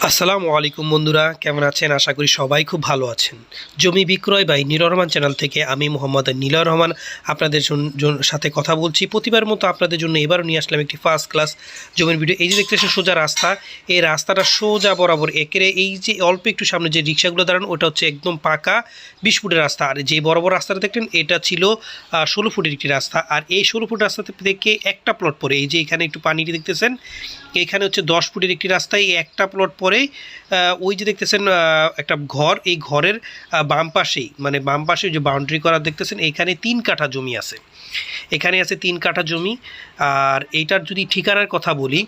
আসসালামু আলাইকুম বন্ধুরা, কেমন আছেন? আশা করি সবাই খুব ভালো আছেন। জমি বিক্রয় বাই নীলয় রহমান চ্যানেল থেকে আমি মোহাম্মদ নীলয় রহমান আপনাদের সাথে কথা বলছি। প্রতিবার মতো আপনাদের জন্য এবারও নিয়ে আসলাম একটি ফার্স্ট ক্লাস জমির ভিডিও। এই যে দেখতেছেন সোজা রাস্তা, এই রাস্তাটা সোজা বরাবর একেরে এই যে অল্প একটু সামনে যে রিক্সাগুলো দাঁড়ান ওটা হচ্ছে একদম পাকা 20 ফুটের রাস্তা। আর যে বড় বড় রাস্তাটা দেখলেন এটা ছিল 16 ফুটের একটি রাস্তা। আর এই 16 ফুট রাস্তা থেকে একটা প্লট পরে এই যে এখানে একটু পানিটি দেখতেছেন, এখানে হচ্ছে 10 ফুটের একটি রাস্তায় একটা প্লট পরে ওই যে দেখতেছেন একটা ঘর, এই ঘরের বাম পাশেই মানে বাম পাশে যে বাউন্ডারি করা দেখতেছেন এখানে 3 কাঠা জমি আছে, এখানে আছে 3 কাঠা জমি। আর এইটার যদি ঠিকানার কথা বলি,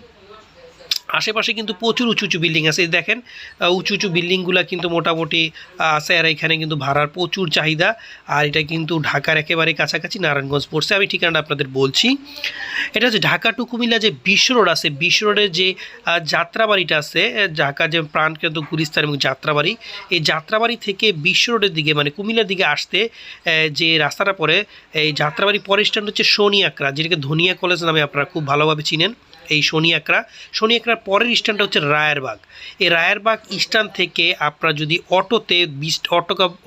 আশেপাশে কিন্তু প্রচুর উঁচু উঁচু বিল্ডিং আছে। দেখেন উঁচু উঁচু বিল্ডিংগুলো কিন্তু মোটামুটি আছে। আর এখানে কিন্তু ভাড়ার প্রচুর চাহিদা। আর এটা কিন্তু ঢাকার একেবারে কাছাকাছি নারায়ণগঞ্জ পড়ছে। আমি ঠিকানাটা আপনাদের বলছি, এটা হচ্ছে ঢাকা টু কুমিল্লা যে বিশ্ব রোড আছে, বিশ্ব রোডের যে যাত্রাবাড়িটা আছে, ঢাকা যে প্রাণকেন্দ্র গুলিস্তান এবং যাত্রাবাড়ি, এই যাত্রাবাড়ি থেকে বিশ্ব রোডের দিকে মানে কুমিল্লার দিকে আসতে যে রাস্তাটা পড়ে, এই যাত্রাবাড়ি পরের স্ট্যান্ড হচ্ছে শনিয়াকড়া, যেটাকে ধনিয়া কলেজ নামে আপনারা খুব ভালোভাবে চিনেন। এই শনিয়াকড়ার পরের স্ট্যান্ডটা হচ্ছে রায়েরবাগ। এই রায়েরবাগ স্ট্যান্ড থেকে আপনারা যদি অটোতে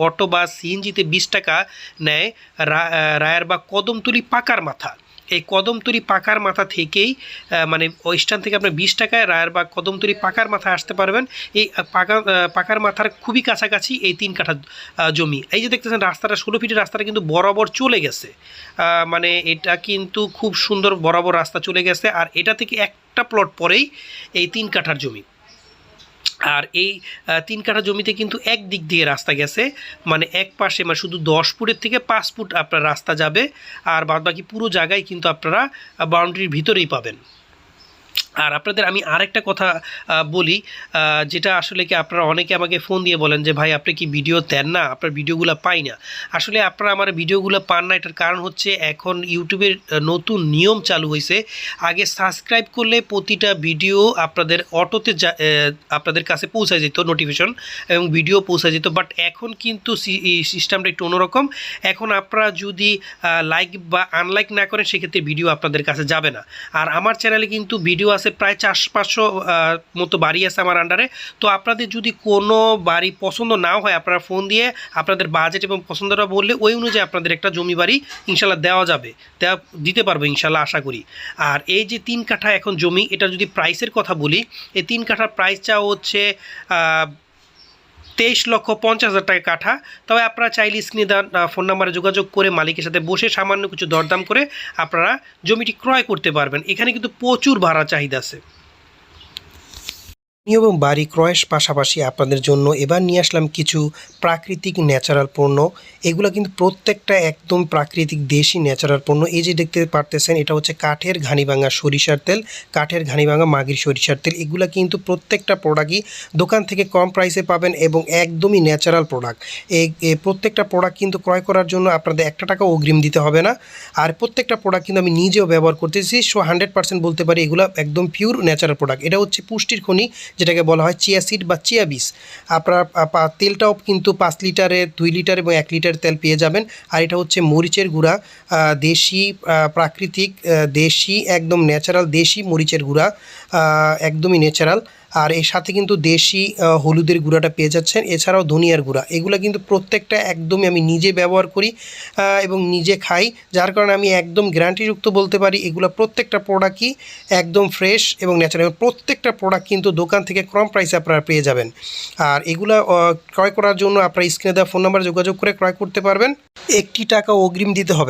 অটো বা সিএনজিতে 20 টাকা নেয়, রায়েরবাগ কদমতলী পাকার মাথা, এই কদমতলী পাকার মাথা থেকেই মানে ওই স্ট্যান্ড থেকে আপনার 20 টাকায় রায়েরবাগ কদমতলী পাকার মাথায় আসতে পারবেন। এই পাকার মাথার খুবই কাছাকাছি এই 3 কাঠা জমি। এই যে দেখতেছেন রাস্তাটা 16 ফিটের রাস্তাটা কিন্তু বরাবর চলে গেছে, মানে এটা কিন্তু খুব সুন্দর বরাবর রাস্তা চলে গেছে। আর এটা থেকে একটা প্লট পরেই এই 3 কাঠার জমি। আর এই 3 কাঠা জমিতে কিন্তু এক দিক দিয়ে রাস্তা গেছে, মানে এক পাশে মানে শুধু 10 ফুটের থেকে 5 ফুট আপনার রাস্তা যাবে। আর বাদবাকি পুরো জায়গায় কিন্তু আপনারা বাউন্ডারির ভিতরেই পাবেন। আর আপনাদের আমি আরেকটা কথা বলি, যেটা আসলে কি আপনারা অনেকে আমাকে ফোন দিয়ে বলেন যে ভাই আপনি কি ভিডিও দেন না, আপনার ভিডিওগুলো পাই না। আসলে আপনারা আমার ভিডিওগুলো পান না, এটার কারণ হচ্ছে এখন ইউটিউবের নতুন নিয়ম চালু হয়েছে। আগে সাবস্ক্রাইব করলে প্রতিটা ভিডিও আপনাদের অটোতে আপনাদের কাছে পৌঁছায় যেত, নোটিফিকেশন এবং ভিডিও পৌঁছায় যেত। বাট এখন কিন্তু সিস্টেমটা একটু অন্যরকম। এখন আপনারা যদি লাইক বা আনলাইক না করেন সেক্ষেত্রে ভিডিও আপনাদের কাছে যাবে না। আর আমার চ্যানেলে কিন্তু ভিডিও আছে প্রায় 400-500 মতো বাড়ি আছে আমার আন্ডারে। তো আপনাদের যদি কোনো বাড়ি পছন্দ নাও হয়, আপনারা ফোন দিয়ে আপনাদের বাজেট এবং পছন্দটা বললে ওই অনুযায়ী আপনাদের একটা জমি বাড়ি ইনশাল্লাহ দিতে পারবো ইনশাল্লাহ, আশা করি। আর এই যে 3 কাঠা এখন জমি, এটা যদি প্রাইসের কথা বলি, এই 3 কাঠার প্রাইস চাও হচ্ছে 23,50,000 টাকা কাঠা। তবে আপনারা চাইলে স্ক্রিনে দেওয়া ফোন নাম্বারে যোগাযোগ করে মালিকের সাথে বসে সামান্য কিছু দরদাম করে আপনারা জমিটি ক্রয় করতে পারবেন। এখানে কিন্তু প্রচুর ভাড়া চাহিদা আছে। এবং বাড়ি ক্রয়ের পাশাপাশি আপনাদের জন্য এবার নিয়ে আসলাম কিছু প্রাকৃতিক ন্যাচারাল পণ্য। এগুলো কিন্তু প্রত্যেকটা একদম প্রাকৃতিক দেশি ন্যাচারাল পণ্য। এই যে দেখতে পারতেছেন এটা হচ্ছে কাঠের ঘানিভাঙা সরিষার তেল, কাঠের ঘানিভাঙা মাগির সরিষার তেল। এগুলো কিন্তু প্রত্যেকটা প্রোডাক্টই দোকান থেকে কম প্রাইসে পাবেন এবং একদমই ন্যাচারাল প্রোডাক্ট। এই প্রত্যেকটা প্রোডাক্ট কিন্তু ক্রয় করার জন্য আপনাদের 1 টাকা অগ্রিম দিতে হবে না। আর প্রত্যেকটা প্রোডাক্ট কিন্তু আমি নিজেও ব্যবহার করতেছি, 100% বলতে পারি এগুলো একদম পিওর ন্যাচারাল প্রোডাক্ট। এটা হচ্ছে পুষ্টির খনি, যেটাকে বলা হয় চিয়া সিড বা চিয়া বীজ। আপনার তেলটাও কিন্তু 5 লিটারের, 2 লিটার এবং 1 লিটার তেল পেয়ে যাবেন। আর এটা হচ্ছে মরিচের গুঁড়া, দেশি প্রাকৃতিক দেশি একদম ন্যাচারাল দেশি মরিচের গুঁড়া, একদমই ন্যাচারাল। আর এর সাথে কিন্তু দেশি হলুদের গুঁড়াটা পেয়ে যাচ্ছেন, এছাড়াও ধনিয়ার গুঁড়া। এগুলো কিন্তু প্রত্যেকটা একদমই আমি নিজে ব্যবহার করি এবং নিজে খাই, যার কারণে আমি একদম গ্যারান্টিযুক্ত বলতে পারি এগুলো প্রত্যেকটা প্রোডাক্টই একদম ফ্রেশ এবং ন্যাচারাল। প্রত্যেকটা প্রোডাক্ট কিন্তু দোকান থেকে কম প্রাইসে আপনারা পেয়ে যাবেন। আর এগুলো ক্রয় করার জন্য আপনারা স্ক্রিনে দেওয়া ফোন নাম্বারে যোগাযোগ করে ক্রয় করতে পারবেন। 1 টাকা অগ্রিম দিতে হবে